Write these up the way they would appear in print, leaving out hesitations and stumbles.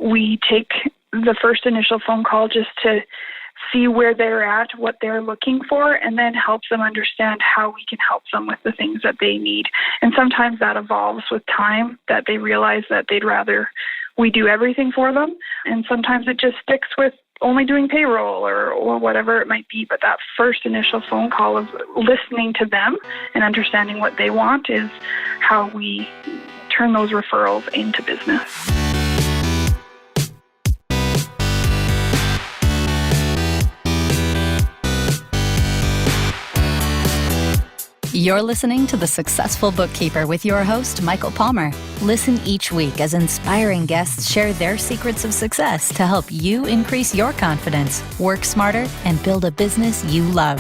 we take the first initial phone call just to see where they're at, what they're looking for, and then helps them understand how we can help them with the things that they need. And sometimes that evolves with time, that they realize that they'd rather we do everything for them. And sometimes it just sticks with only doing payroll or whatever it might be. But that first initial phone call of listening to them and understanding what they want is how we turn those referrals into business. You're listening to The Successful Bookkeeper with your host, Michael Palmer. Listen each week as inspiring guests share their secrets of success to help you increase your confidence, work smarter, and build a business you love.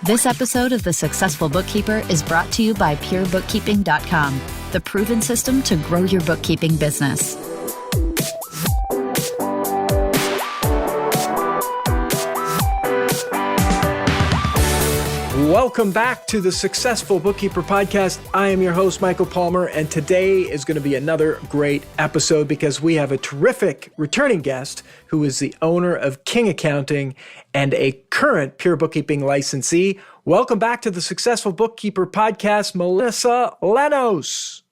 This episode of The Successful Bookkeeper is brought to you by PureBookkeeping.com, the proven system to grow your bookkeeping business. Welcome back to the Successful Bookkeeper Podcast. I am your host, Michael Palmer, and today is going to be another great episode because we have a terrific returning guest who is the owner of King Accounting and a current Pure Bookkeeping licensee. Welcome back to the Successful Bookkeeper Podcast, Melissa Lenos.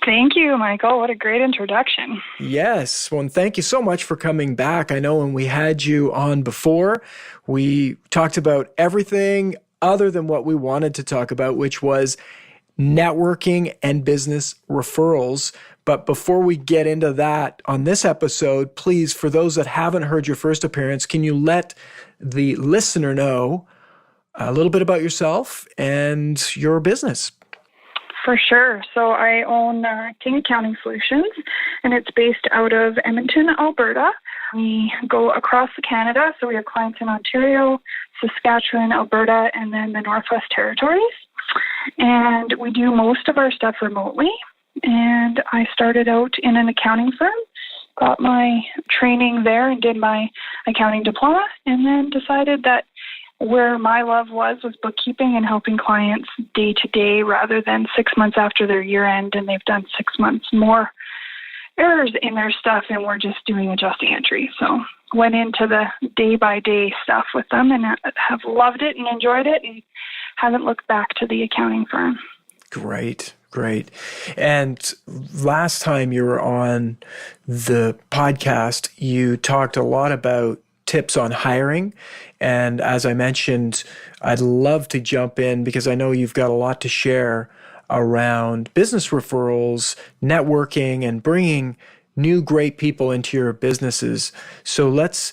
Thank you, Michael. What a great introduction. Yes. Well, and thank you so much for coming back. I know when we had you on before, we talked about everything other than what we wanted to talk about, which was networking and business referrals. But before we get into that on this episode, please, for those that haven't heard your first appearance, can you let the listener know a little bit about yourself and your business? For sure. So I own King Accounting Solutions, and it's based out of Edmonton, Alberta. We go across Canada, so we have clients in Ontario, Saskatchewan, Alberta, and then the Northwest Territories. And we do most of our stuff remotely. And I started out in an accounting firm, got my training there and did my accounting diploma, and then decided that where my love was bookkeeping and helping clients day to day rather than 6 months after their year end, and they've done 6 months more errors in their stuff and we're just doing adjusting entries. So went into the day-by-day stuff with them and have loved it and enjoyed it and haven't looked back to the accounting firm. Great. And last time you were on the podcast, you talked a lot about tips on hiring. And as I mentioned, I'd love to jump in because I know you've got a lot to share around business referrals, networking, and bringing new great people into your businesses. So let's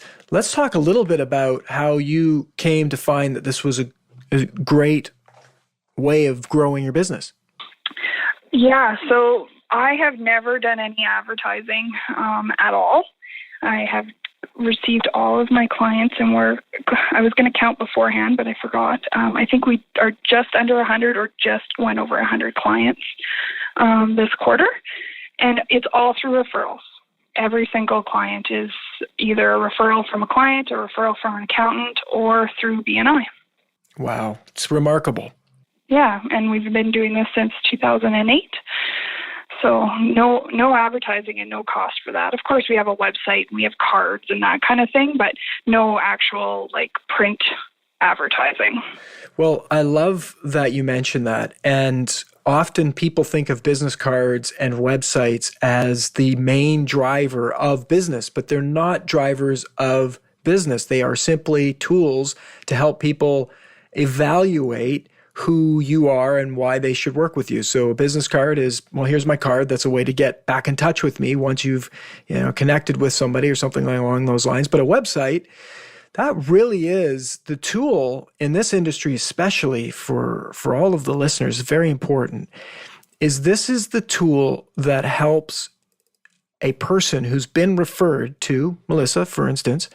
talk a little bit about how you came to find that this was a great way of growing your business. Yeah, so I have never done any advertising at all. I have received all of my clients, and I was going to count beforehand, but I forgot. I think we are just under 100 or just went over 100 clients this quarter, and it's all through referrals. Every single client is either a referral from a client, a referral from an accountant, or through BNI. Wow, it's remarkable. Yeah, and we've been doing this since 2008. So no advertising and no cost for that. Of course, we have a website, we have cards and that kind of thing, but no actual print advertising. Well, I love that you mentioned that. And often people think of business cards and websites as the main driver of business, but they're not drivers of business. They are simply tools to help people evaluate who you are and why they should work with you. So a business card is, well, here's my card. That's a way to get back in touch with me once you've, connected with somebody or something along those lines. But a website, that really is the tool in this industry, especially for all of the listeners, very important, this is the tool that helps a person who's been referred to, Melissa, for instance,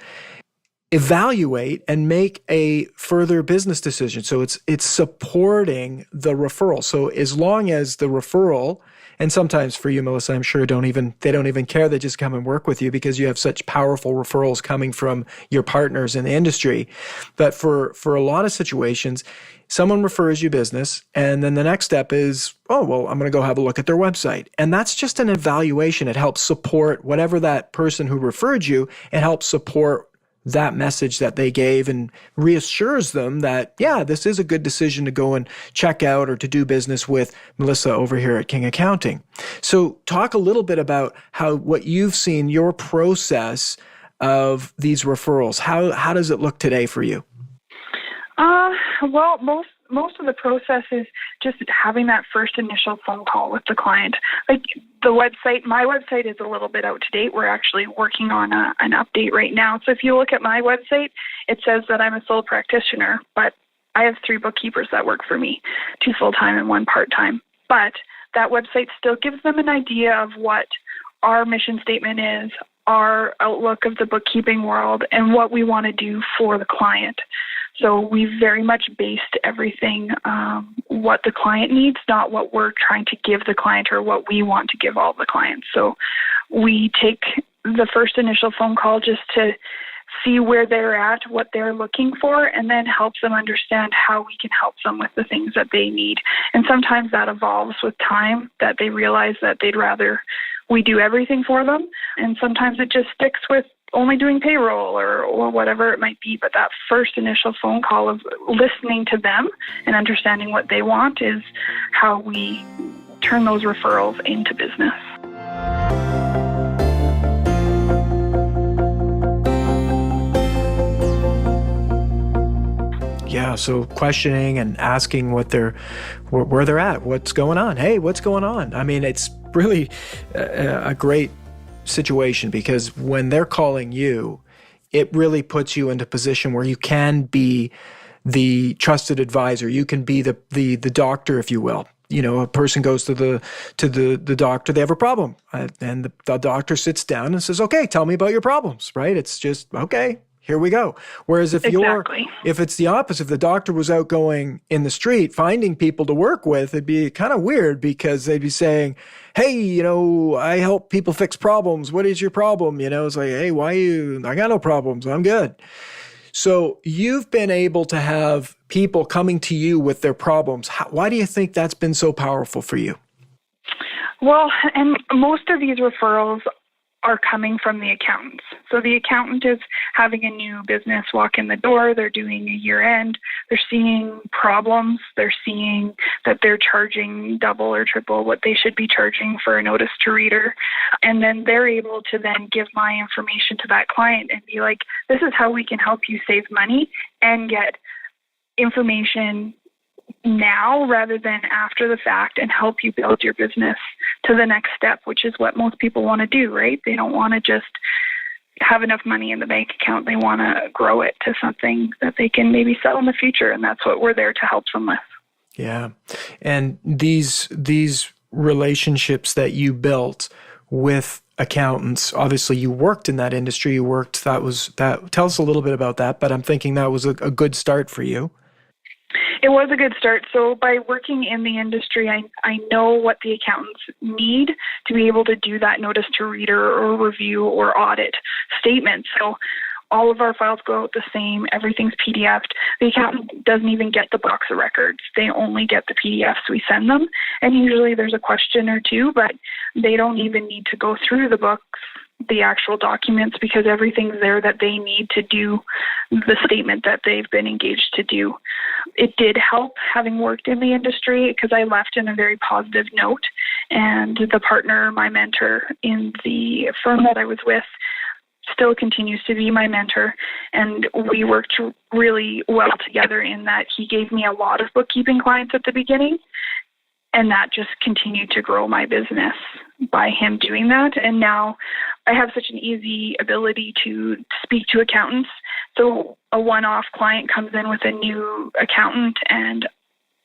evaluate and make a further business decision. So it's supporting the referral. So as long as the referral And sometimes for you, Melissa, I'm sure they don't even care. They just come and work with you because you have such powerful referrals coming from your partners in the industry. But for a lot of situations, someone refers you business, and then the next step is, oh, well, I'm going to go have a look at their website. And that's just an evaluation. It helps support whatever that person who referred you, it helps support that message that they gave and reassures them that, yeah, this is a good decision to go and check out or to do business with Melissa over here at King Accounting. So talk a little bit about what you've seen, your process of these referrals. How does it look today for you? Well, most of the process is just having that first initial phone call with the client. Like my website is a little bit out to date. We're actually working on an update right now. So if you look at my website, it says that I'm a sole practitioner, but I have 3 bookkeepers that work for me, 2 full-time and 1 part-time. But that website still gives them an idea of what our mission statement is, our outlook of the bookkeeping world, and what we want to do for the client. So we very much based everything what the client needs, not what we're trying to give the client or what we want to give all the clients. So we take the first initial phone call just to see where they're at, what they're looking for, and then helps them understand how we can help them with the things that they need. And sometimes that evolves with time, that they realize that they'd rather we do everything for them. And sometimes it just sticks with only doing payroll or whatever it might be. But that first initial phone call of listening to them and understanding what they want is how we turn those referrals into business. Yeah, so questioning and asking where they're at, what's going on. Hey, what's going on? I mean, it's really a great situation because when they're calling you, it really puts you into a position where you can be the trusted advisor. You can be the doctor, if you will. You know, a person goes to the doctor, they have a problem, and the doctor sits down and says, "Okay, tell me about your problems." Right? It's just okay. Here we go. Whereas if it's the opposite, if the doctor was out going in the street, finding people to work with, it'd be kind of weird because they'd be saying, hey, I help people fix problems. What is your problem? It's like, hey, I got no problems. I'm good. So you've been able to have people coming to you with their problems. Why do you think that's been so powerful for you? Well, and most of these referrals are coming from the accountants. So the accountant is having a new business walk in the door. They're doing a year end. They're seeing problems. They're seeing that they're charging double or triple what they should be charging for a notice to reader. And then they're able to then give my information to that client and be like, this is how we can help you save money and get information now rather than after the fact and help you build your business to the next step, which is what most people want to do, right? They don't want to just have enough money in the bank account. They want to grow it to something that they can maybe sell in the future, and that's what we're there to help them with. Yeah. And these relationships that you built with accountants, obviously you worked in that industry, tell us a little bit about that, but I'm thinking that was a good start for you. It was a good start. So by working in the industry, I know what the accountants need to be able to do that notice to reader or review or audit statement. So all of our files go out the same. Everything's PDF'd. The accountant doesn't even get the box of records. They only get the PDFs we send them. And usually there's a question or two, but they don't even need to go through the books, the actual documents, because everything's there that they need to do the statement that they've been engaged to do. It did help having worked in the industry because I left in a very positive note, and the partner, my mentor in the firm that I was with, still continues to be my mentor, and we worked really well together in that he gave me a lot of bookkeeping clients at the beginning, and that just continued to grow my business by him doing that. And now I have such an easy ability to speak to accountants. So a one-off client comes in with a new accountant, and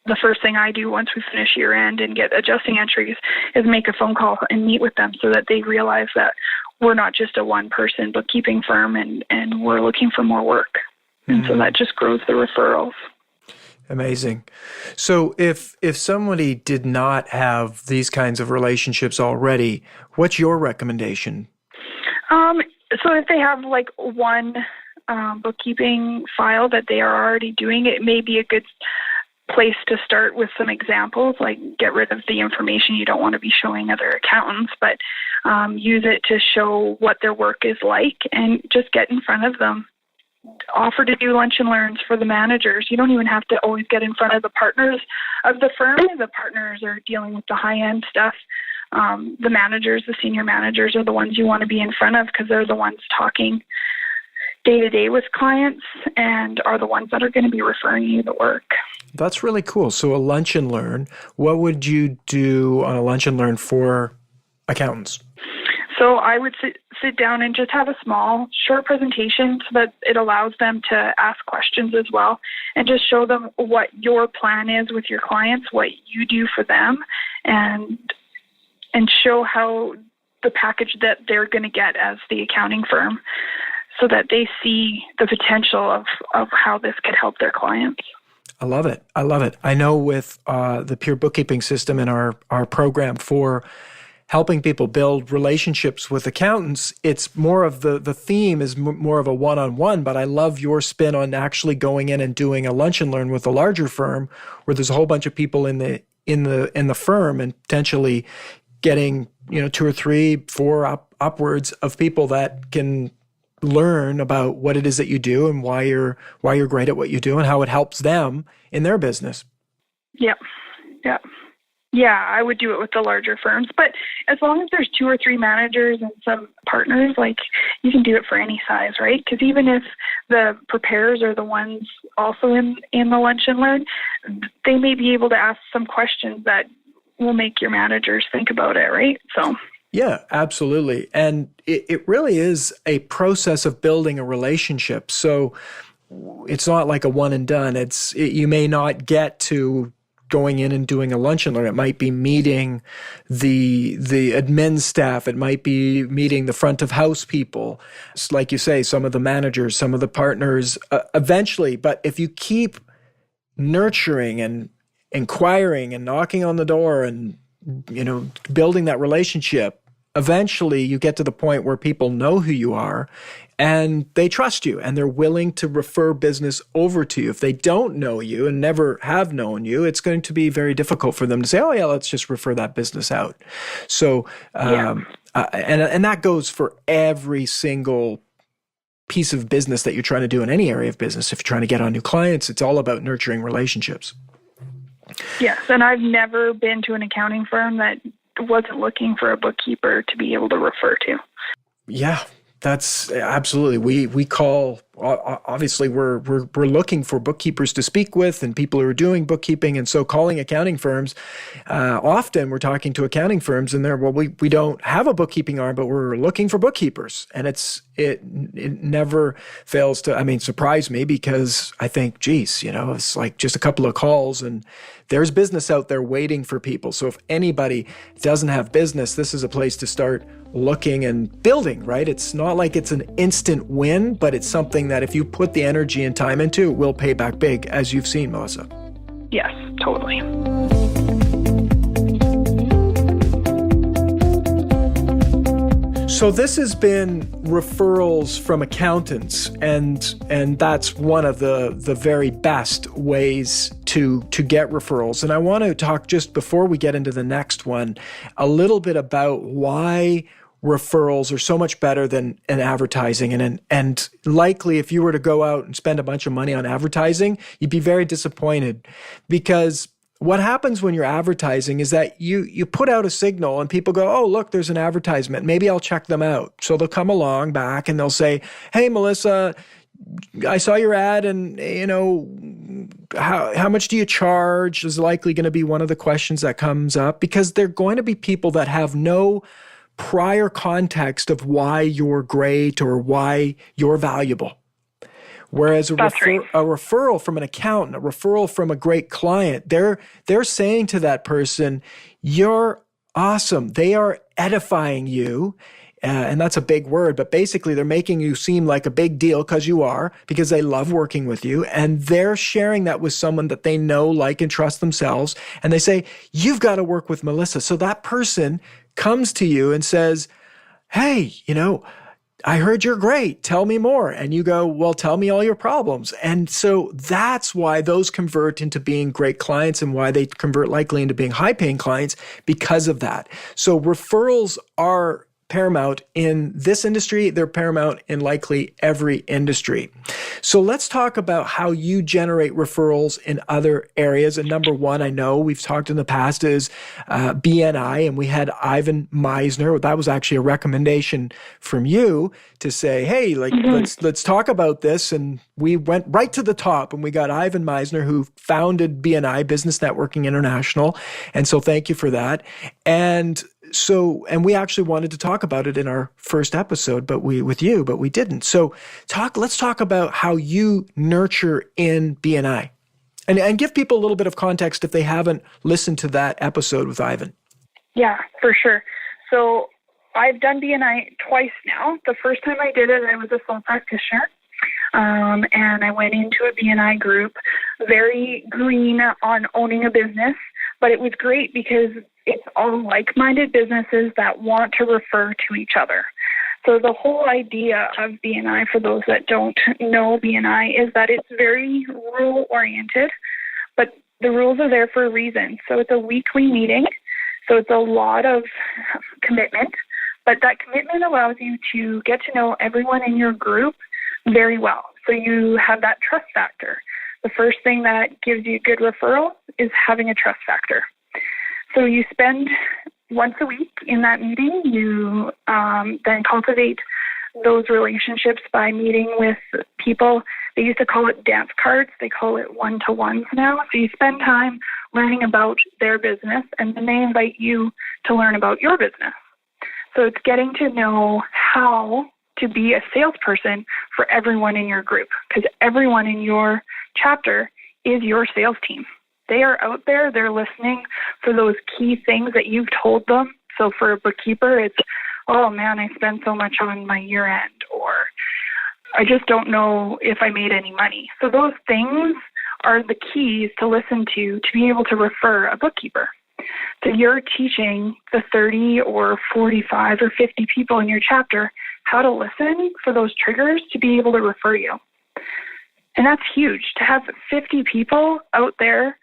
the first thing I do once we finish year end and get adjusting entries is make a phone call and meet with them so that they realize that we're not just a one-person bookkeeping firm and we're looking for more work. And so that just grows the referrals. Amazing. So if somebody did not have these kinds of relationships already, what's your recommendation? So if they have like one bookkeeping file that they are already doing, it may be a good place to start with some examples, like get rid of the information you don't want to be showing other accountants, but use it to show what their work is like and just get in front of them. Offer to do lunch and learns for the managers. You don't even have to always get in front of the partners of the firm. The partners are dealing with the high-end stuff. The managers, the senior managers are the ones you want to be in front of because they're the ones talking day-to-day with clients and are the ones that are going to be referring you the work. That's really cool. So a lunch and learn, what would you do on a lunch and learn for accountants? So I would sit down and just have a small, short presentation so that it allows them to ask questions as well and just show them what your plan is with your clients, what you do for them, and show how the package that they're going to get as the accounting firm so that they see the potential of how this could help their clients. I love it. I love it. I know with the Pure Bookkeeping system in our program for helping people build relationships with accountants, it's more of the theme is more of a one-on-one, but I love your spin on actually going in and doing a lunch and learn with a larger firm where there's a whole bunch of people in the firm and potentially getting, 2 or 3, 4 upwards of people that can learn about what it is that you do and why you're great at what you do and how it helps them in their business. Yep. Yeah, I would do it with the larger firms, but as long as there's 2 or 3 managers and some partners, like you can do it for any size, right? Because even if the preparers are the ones also in the lunch and learn, they may be able to ask some questions that will make your managers think about it, right? So. Yeah, absolutely. And it really is a process of building a relationship. So it's not like a one and done. You may not get to going in and doing a lunch and learn. It might be meeting the admin staff. It might be meeting the front of house people. It's like you say, some of the managers, some of the partners eventually. But if you keep nurturing and inquiring and knocking on the door and, building that relationship, eventually you get to the point where people know who you are and they trust you and they're willing to refer business over to you. If they don't know you and never have known you, it's going to be very difficult for them to say, oh yeah, let's just refer that business out. So, and that goes for every single piece of business that you're trying to do in any area of business. If you're trying to get on new clients, it's all about nurturing relationships. Yes, and I've never been to an accounting firm that wasn't looking for a bookkeeper to be able to refer to. Yeah, that's absolutely. We call, obviously we're looking for bookkeepers to speak with and people who are doing bookkeeping. And so calling accounting firms, often we're talking to accounting firms and we don't have a bookkeeping arm, but we're looking for bookkeepers. And it never fails to, surprise me because I think, geez, it's like just a couple of calls and there's business out there waiting for people. So if anybody doesn't have business, this is a place to start looking and building, right? It's not like it's an instant win, but it's something that if you put the energy and time into, it will pay back big, as you've seen, Melissa. Yes, totally. So this has been referrals from accountants, and that's one of the very best ways to get referrals. And I want to talk, just before we get into the next one, a little bit about why referrals are so much better than an advertising. And likely if you were to go out and spend a bunch of money on advertising, you'd be very disappointed, because what happens when you're advertising is that you put out a signal and people go, oh, look, there's an advertisement. Maybe I'll check them out. So they'll come along back and they'll say, hey, Melissa, I saw your ad and, how much do you charge is likely going to be one of the questions that comes up, because they're going to be people that have no prior context of why you're great or why you're valuable. Whereas a referral from an accountant, a referral from a great client, they're saying to that person, you're Awesome. They are edifying you. And that's a big word, but basically they're making you seem like a big deal because they love working with you. And they're sharing that with someone that they know, like, and trust themselves. And they say, you've got to work with Melissa. So that person comes to you and says, hey, I heard you're great. Tell me more. And you go, well, tell me all your problems. And so that's why those convert into being great clients and why they convert likely into being high-paying clients because of that. So referrals are paramount in this industry. They're paramount in likely every industry. So let's talk about how you generate referrals in other areas. And number one, I know we've talked in the past is BNI, and we had Ivan Meisner. That was actually a recommendation from you to say, hey, let's talk about this. And we went right to the top, and we got Ivan Meisner, who founded BNI, Business Networking International. And so thank you for that. And we actually wanted to talk about it in our first episode, but we didn't. So let's talk about how you nurture in BNI and give people a little bit of context if they haven't listened to that episode with Ivan. Yeah, for sure. So I've done BNI twice now. The first time I did it, I was a sole practitioner. And I went into a BNI group, very green on owning a business, but it was great because it's all like-minded businesses that want to refer to each other. So the whole idea of BNI, for those that don't know BNI, is that it's very rule-oriented, but the rules are there for a reason. So it's a weekly meeting, so it's a lot of commitment, but that commitment allows you to get to know everyone in your group very well. So you have that trust factor. The first thing that gives you good referral is having a trust factor. So you spend once a week in that meeting. You then cultivate those relationships by meeting with people. They used to call it dance cards. They call it one-to-ones now. So you spend time learning about their business, and then they invite you to learn about your business. So it's getting to know how to be a salesperson for everyone in your group, because everyone in your chapter is your sales team. They are out there, they're listening for those key things that you've told them. So for a bookkeeper, it's, oh man, I spend so much on my year end, or I just don't know if I made any money. So those things are the keys to listen to be able to refer a bookkeeper. So you're teaching the 30 or 45 or 50 people in your chapter how to listen for those triggers to be able to refer you. And that's huge, to have 50 people out there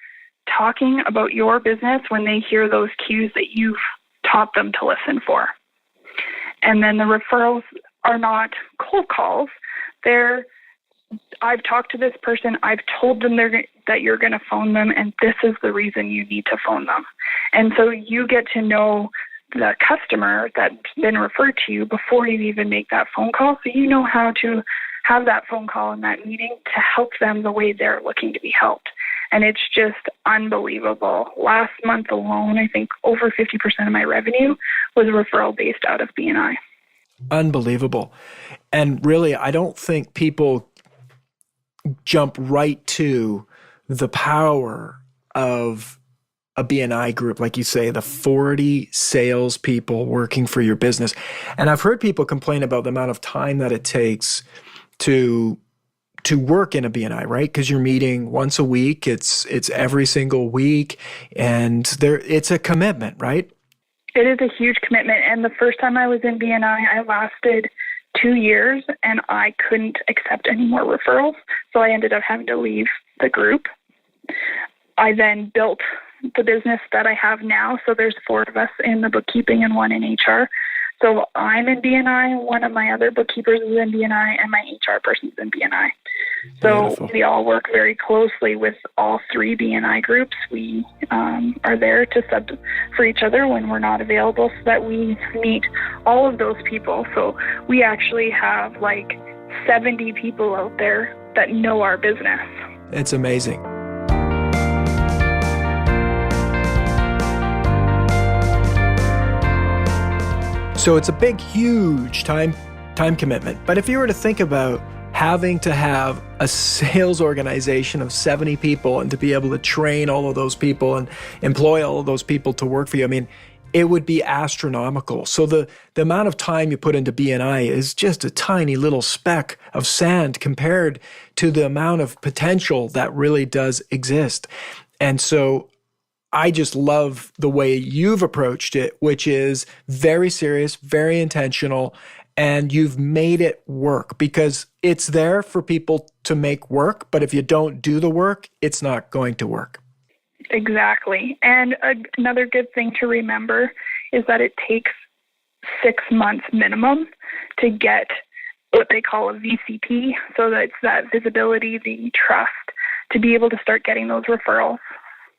talking about your business when they hear those cues that you've taught them to listen for. And then the referrals are not cold calls. They're, I've talked to this person, I've told them that you're going to phone them, and this is the reason you need to phone them. And so you get to know the customer that's been referred to you before you even make that phone call, so you know how to have that phone call and that meeting to help them the way they're looking to be helped. And it's just unbelievable. Last month alone, I think over 50% of my revenue was referral based out of BNI. Unbelievable. And really, I don't think people jump right to the power of a BNI group, like you say, the 40 salespeople working for your business. And I've heard people complain about the amount of time that it takes to work in a BNI, right? Because you're meeting once a week. It's every single week, and it's a commitment, right? It is a huge commitment. And the first time I was in BNI, I lasted 2 years, and I couldn't accept any more referrals, so I ended up having to leave the group. I then built the business that I have now. So there's 4 of us in the bookkeeping and 1 in HR. So I'm in BNI, one of my other bookkeepers is in BNI, and my HR person's in BNI. So Beautiful. We all work very closely with all 3 BNI groups. We are there to sub for each other when we're not available, so that we meet all of those people. So we actually have like 70 people out there that know our business. It's amazing. So it's a big, huge time commitment. But if you were to think about having to have a sales organization of 70 people and to be able to train all of those people and employ all of those people to work for you, I mean, it would be astronomical. So the amount of time you put into BNI is just a tiny little speck of sand compared to the amount of potential that really does exist. And so I just love the way you've approached it, which is very serious, very intentional, and you've made it work because it's there for people to make work. But if you don't do the work, it's not going to work. Exactly. And another good thing to remember is that it takes 6 months minimum to get what they call a VCP. So that's that visibility, the trust, to be able to start getting those referrals.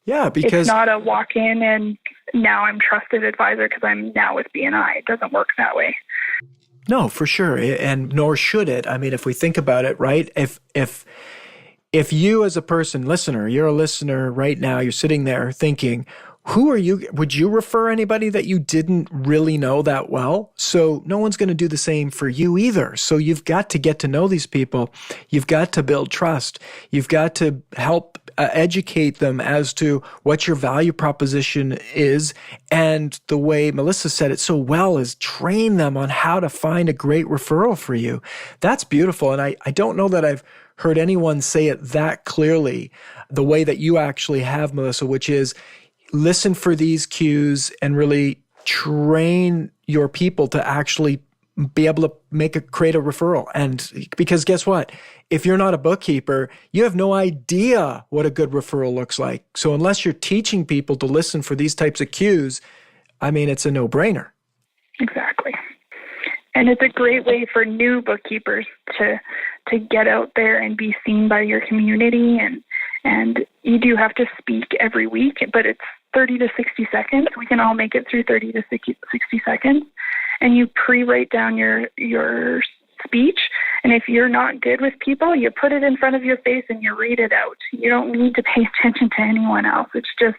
Yeah, because it's not a walk in and now I'm trusted advisor because I'm now with BNI. It doesn't work that way. No, for sure. And nor should it. I mean, if we think about it, right? If you as a person, listener, you're a listener right now, you're sitting there thinking, who are you? Would you refer anybody that you didn't really know that well? So no one's going to do the same for you either. So you've got to get to know these people. You've got to build trust. You've got to help educate them as to what your value proposition is. And the way Melissa said it so well is train them on how to find a great referral for you. That's beautiful. And I don't know that I've heard anyone say it that clearly the way that you actually have, Melissa, which is listen for these cues and really train your people to actually be able to create a referral. And because guess what? If you're not a bookkeeper, you have no idea what a good referral looks like. So unless you're teaching people to listen for these types of cues, I mean, it's a no-brainer. Exactly. And it's a great way for new bookkeepers to get out there and be seen by your community. And you do have to speak every week, but it's 30 to 60 seconds. We can all make it through 30 to 60 seconds. And you pre-write down your speech. And if you're not good with people, you put it in front of your face and you read it out. You don't need to pay attention to anyone else. It's just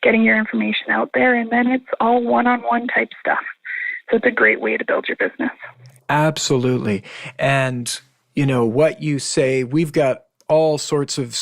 getting your information out there. And then it's all one-on-one type stuff. So it's a great way to build your business. Absolutely. And, you know, what you say, we've got all sorts of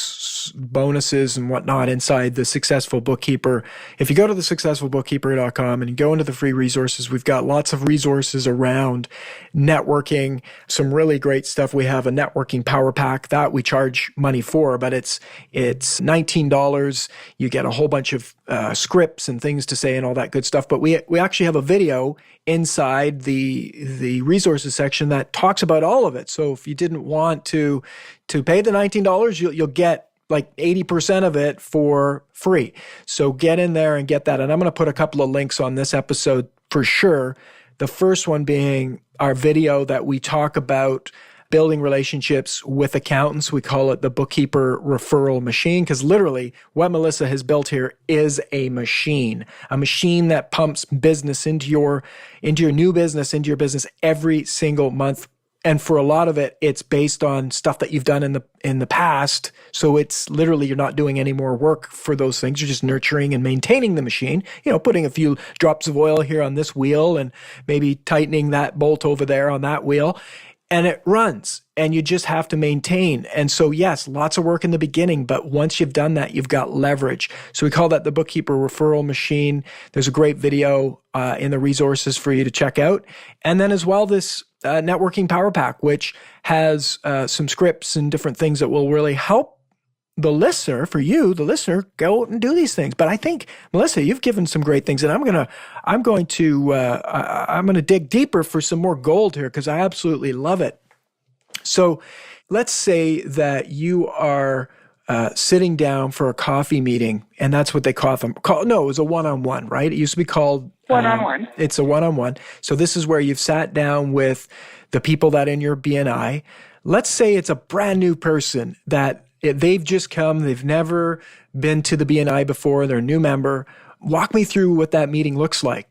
bonuses and whatnot inside the Successful Bookkeeper. If you go to thesuccessfulbookkeeper.com and you go into the free resources, we've got lots of resources around networking, some really great stuff. We have a networking power pack that we charge money for, but it's $19. You get a whole bunch of scripts and things to say and all that good stuff. But we actually have a video inside the resources section that talks about all of it. So if you didn't want to pay the $19, you'll get like 80% of it for free. So get in there and get that. And I'm going to put a couple of links on this episode for sure. The first one being our video that we talk about building relationships with accountants. We call it the Bookkeeper Referral Machine because literally what Melissa has built here is a machine that pumps business into your new business, into your business every single month. And for a lot of it, it's based on stuff that you've done in the past. So it's literally you're not doing any more work for those things. You're just nurturing and maintaining the machine, putting a few drops of oil here on this wheel and maybe tightening that bolt over there on that wheel. And it runs and you just have to maintain. And so, yes, lots of work in the beginning, but once you've done that, you've got leverage. So we call that the Bookkeeper Referral Machine. There's a great video in the resources for you to check out. And then as well, this networking power pack, which has some scripts and different things that will really help the listener, for you, the listener, go out and do these things. But I think, Melissa, you've given some great things, and I'm going to dig deeper for some more gold here because I absolutely love it. So let's say that you are sitting down for a coffee meeting, and that's what they call them. No, it was a one-on-one, right? It used to be called one-on-one. It's a one-on-one. So this is where you've sat down with the people that in your BNI. Let's say it's a brand new person that they've just come, they've never been to the BNI before, they're a new member. Walk me through what that meeting looks like.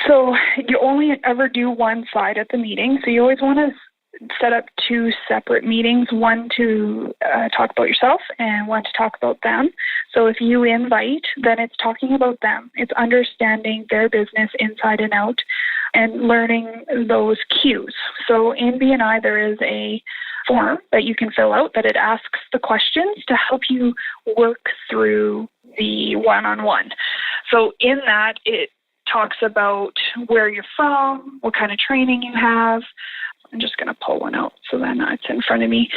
So you only ever do one side at the meeting. So you always want to set up two separate meetings, one to talk about yourself and one to talk about them. So if you invite, then it's talking about them. It's understanding their business inside and out and learning those cues. So in BNI, there is a form that you can fill out that it asks the questions to help you work through the one-on-one. So in that, it talks about where you're from, what kind of training you have. I'm just going to pull one out so then it's in front of me.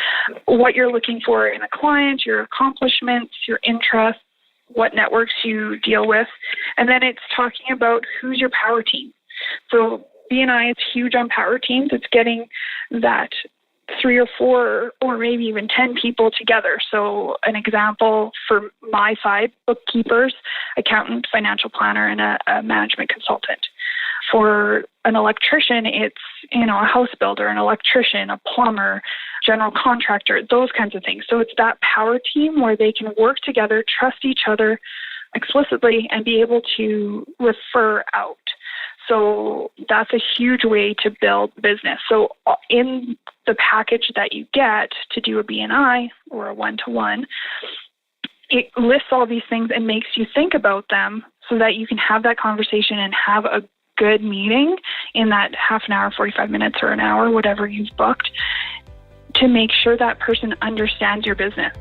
What you're looking for in a client, your accomplishments, your interests, what networks you deal with. And then it's talking about who's your power team. So BNI is huge on power teams. It's getting that 3 or 4 or maybe even 10 people together. So an example for my side, bookkeepers, accountant, financial planner, and a management consultant. For an electrician, it's, a house builder, an electrician, a plumber, general contractor, those kinds of things. So it's that power team where they can work together, trust each other explicitly, and be able to refer out. So that's a huge way to build business. So in the package that you get to do a BNI or a one-to-one, it lists all these things and makes you think about them so that you can have that conversation and have a good meeting in that half an hour, 45 minutes, or an hour, whatever you've booked, to make sure that person understands your business.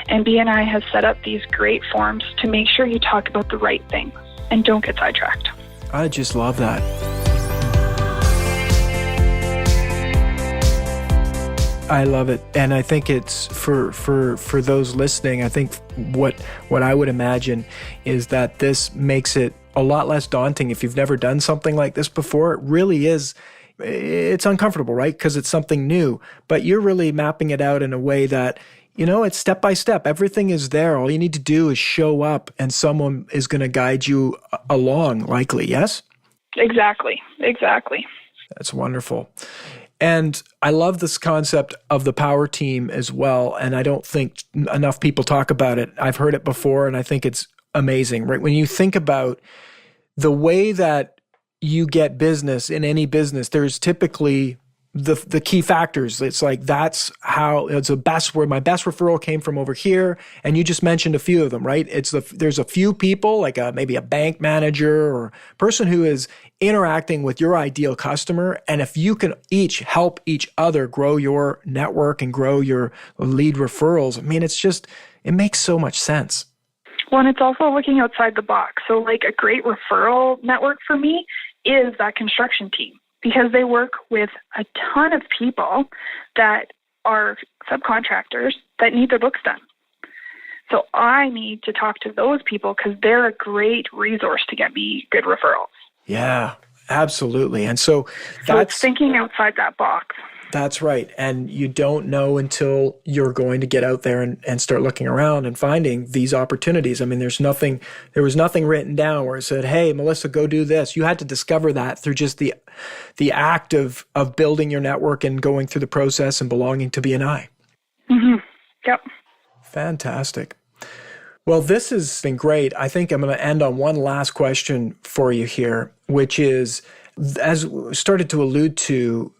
And BNI has set up these great forms to make sure you talk about the right things and don't get sidetracked. I just love that. I love it. And I think it's for those listening, I think what I would imagine is that this makes it a lot less daunting. If you've never done something like this before, it really is, it's uncomfortable, right? Because it's something new, but you're really mapping it out in a way that, it's step by step. Everything is there. All you need to do is show up and someone is going to guide you along, likely. Yes? Exactly. That's wonderful. And I love this concept of the power team as well. And I don't think enough people talk about it. I've heard it before and I think it's amazing, right? When you think about the way that you get business in any business, there's typically the key factors. It's like, that's how it's where my best referral came from over here. And you just mentioned a few of them, right? There's a few people, like maybe a bank manager or person who is interacting with your ideal customer. And if you can each help each other grow your network and grow your lead referrals, it makes so much sense. Well, and it's also looking outside the box. So like a great referral network for me is that construction team, because they work with a ton of people that are subcontractors that need their books done. So I need to talk to those people because they're a great resource to get me good referrals. Yeah, absolutely. And so it's thinking outside that box. That's right. And you don't know until you're going to get out there and start looking around and finding these opportunities. I mean, there was nothing written down where it said, hey, Melissa, go do this. You had to discover that through just the act of building your network and going through the process and belonging to BNI. Mm-hmm. Yep. Fantastic. Well, this has been great. I think I'm going to end on one last question for you here, which is, as we started to allude to,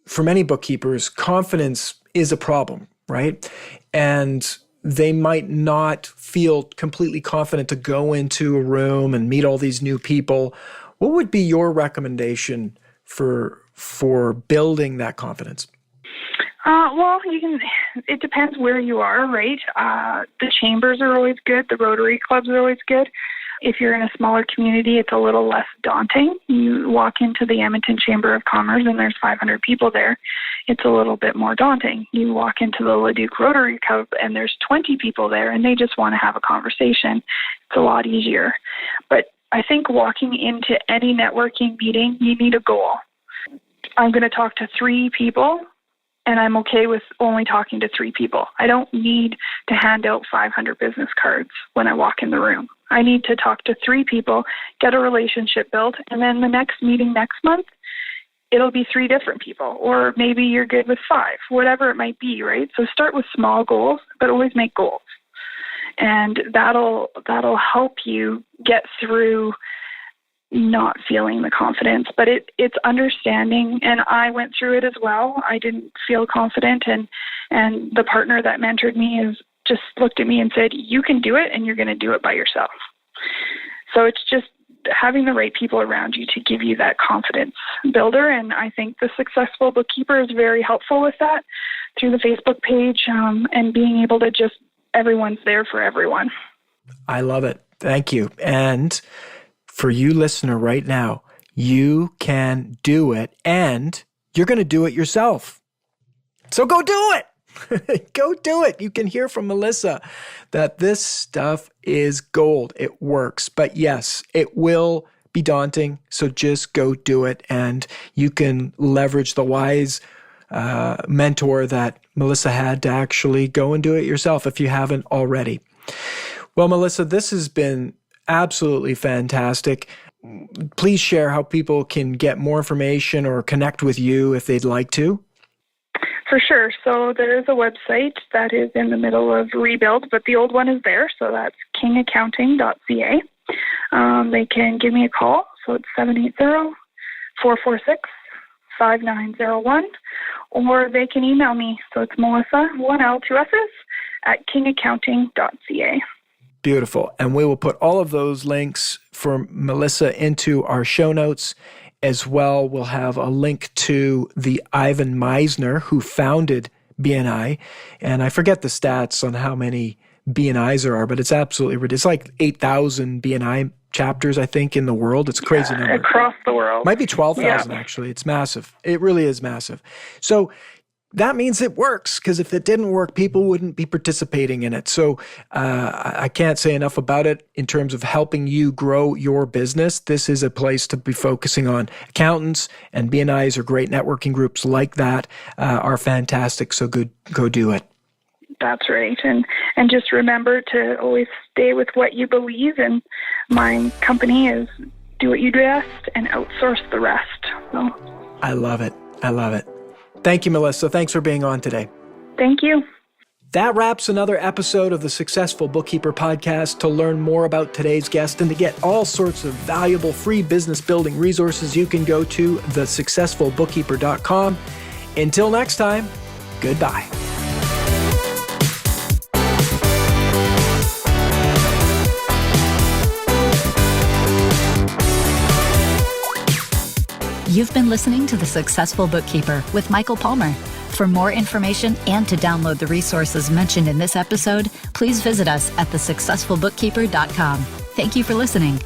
for many bookkeepers, confidence is a problem, right? And they might not feel completely confident to go into a room and meet all these new people. What would be your recommendation for building that confidence? Well, it depends where you are, right? The chambers are always good. The Rotary clubs are always good. If you're in a smaller community, it's a little less daunting. You walk into the Edmonton Chamber of Commerce and there's 500 people there. It's a little bit more daunting. You walk into the Leduc Rotary Club and there's 20 people there and they just want to have a conversation. It's a lot easier. But I think walking into any networking meeting, you need a goal. I'm going to talk to 3 people and I'm okay with only talking to 3 people. I don't need to hand out 500 business cards when I walk in the room. I need to talk to 3 people, get a relationship built, and then the next meeting next month, it'll be 3 different people, or maybe you're good with 5, whatever it might be, right? So start with small goals, but always make goals. And that'll help you get through not feeling the confidence, but it's understanding, and I went through it as well. I didn't feel confident, and the partner that mentored me just looked at me and said, you can do it, and you're going to do it by yourself. So it's just having the right people around you to give you that confidence builder, and I think the Successful Bookkeeper is very helpful with that through the Facebook page, and being able to everyone's there for everyone. I love it. Thank you. And for you listener right now, you can do it, and you're going to do it yourself. So go do it. Go do it. You can hear from Melissa that this stuff is gold. It works. But yes, it will be daunting. So just go do it. And you can leverage the wise mentor that Melissa had to actually go and do it yourself if you haven't already. Well, Melissa, this has been absolutely fantastic. Please share how people can get more information or connect with you if they'd like to. For sure. So there is a website that is in the middle of rebuild, but the old one is there. So that's kingaccounting.ca. They can give me a call. So it's 780-446-5901. Or they can email me. So it's Melissa, 1L, 2 S's, at kingaccounting.ca. Beautiful. And we will put all of those links for Melissa into our show notes. As well, we'll have a link to the Ivan Meisner who founded BNI. And I forget the stats on how many BNIs there are, but it's absolutely ridiculous. It's like 8,000 BNI chapters, I think, in the world. It's a crazy number. Across the world. Might be 12,000, actually. It's massive. It really is massive. So that means it works, because if it didn't work, people wouldn't be participating in it. So I can't say enough about it in terms of helping you grow your business. This is a place to be focusing on. Accountants and BNIs are great. Networking groups like that are fantastic. So go do it. That's right. And just remember to always stay with what you believe. And my company is do what you do best and outsource the rest. So. I love it. I love it. Thank you, Melissa. Thanks for being on today. Thank you. That wraps another episode of the Successful Bookkeeper podcast. To learn more about today's guest and to get all sorts of valuable free business building resources, you can go to thesuccessfulbookkeeper.com. Until next time, goodbye. You've been listening to The Successful Bookkeeper with Michael Palmer. For more information and to download the resources mentioned in this episode, please visit us at thesuccessfulbookkeeper.com. Thank you for listening.